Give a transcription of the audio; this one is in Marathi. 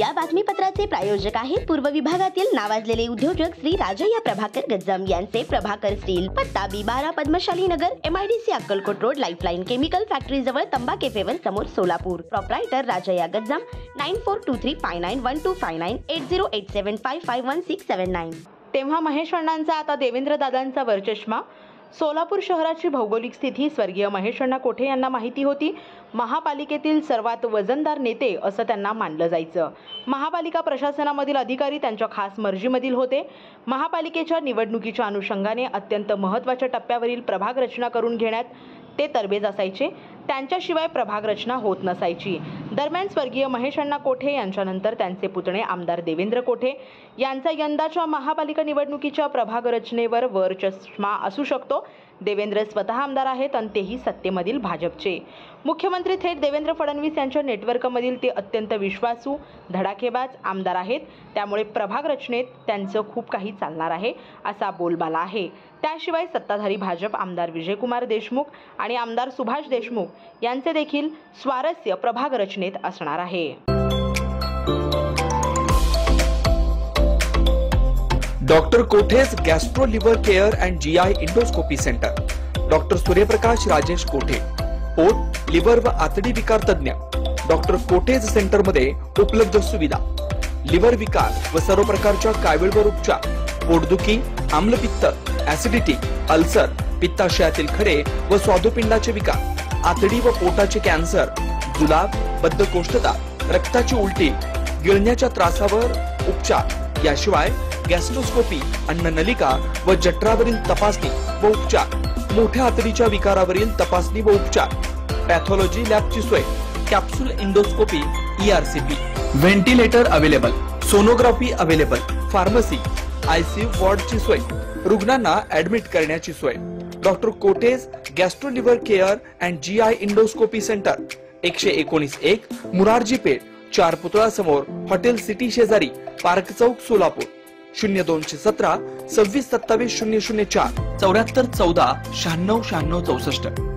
या बातमीपत्राचे प्रायोजक आहेत पूर्व विभागातील नावाजलेले उद्योजक श्री राजय्या प्रभाकर गज्जाम यांचे प्रभाकर स्टील, पत्ता B12 पद्मशाली नगर, MIDC Akkalkot road, lifeline chemical factory जवळ, तंबा केफेवर समोर, सोलापूर. प्रोप्रायटर राजय्या गज्जाम 9423591259 8087551679. तेव्हा महेश अण्णांचा आता देवेंद्र दादांचा वरचष्मा. सोलापूर शहराची भौगोलिक स्थिती स्वर्गीय महेश अण्णा कोठे यांना माहिती होती. महापालिकेतील सर्वात वजनदार नेते असं त्यांना मानलं जायचं. महापालिका प्रशासनामधील अधिकारी त्यांच्या खास मर्जीमधील होते. महापालिकेच्या निवडणुकीच्या अनुषंगाने अत्यंत महत्त्वाच्या टप्प्यावरील प्रभाग रचना करून घेण्यात ते तरबेज असायचे. त्यांच्याशिवाय प्रभाग रचना होत नसायची. दरम्यान स्वर्गीय महेश अण्णा कोठे यांच्यानंतर त्यांचे पुतणे आमदार देवेंद्र कोठे यांचा यंदाच्या महापालिका निवडणुकीच्या प्रभाग रचनेवर वरचष्मा असू शकतो. देवेंद्र स्वतः आमदार आहेत आणि तेही सत्तेमधील भाजपचे. मुख्यमंत्री थेट देवेंद्र फडणवीस यांच्या नेटवर्कमधील ते अत्यंत विश्वासू, धडाकेबाज आमदार आहेत. त्यामुळे प्रभाग रचनेत त्यांचं खूप काही चालणार आहे असा बोलबाला आहे. त्याशिवाय सत्ताधारी भाजप आमदार विजयकुमार देशमुख आणि आमदार सुभाष देशमुख यांचे देखील स्वारस्य प्रभाग रचनेत असणार आहे. Doctor कोठेज gastro liver care and GI endoscopy centre. Doctor Suryaprakash Rajesh कोठे, पोट, लिव्हर व आतडी विकार तज्ञ. डॉक्टर कोठेज सेंटर मध्ये उपलब्ध सुविधा: लिव्हर विकार व सर्व प्रकारच्या कावीळवर उपचार, पोटदुखी, आम्लपित्त, ऍसिडिटी, अल्सर, पित्ताशयातील खडे व स्वादुपिंडाचे विकार, आतडी व पोटाचे कॅन्सर, जुलाब, बद्धकोष्ठता, रक्ताची उलटी, गिळण्याच्या त्रासावर उपचार. याशिवाय गॅस्ट्रोस्कोपी, अन्ननलिका व जठरावरील तपासणी व उपचार, मोठ्या आतडीच्या विकारावरील तपासणी व उपचार, पॅथॉलॉजी लॅबची सोय, capsule endoscopy, ERCP, ventilator available, sonography available, pharmacy, ICU वॉर्डची सोय, रुग्णांना ऍडमिट करण्याची सोय. Doctor कोठेज gastro liver care and GI endoscopy centre, 119-1 Murarji Peth, 4 पुतळा समोर, हॉटेल सिटी शेजारी, पार्क चौक, सोलापूर. 0217 26 27 004 74 14 96 96 64.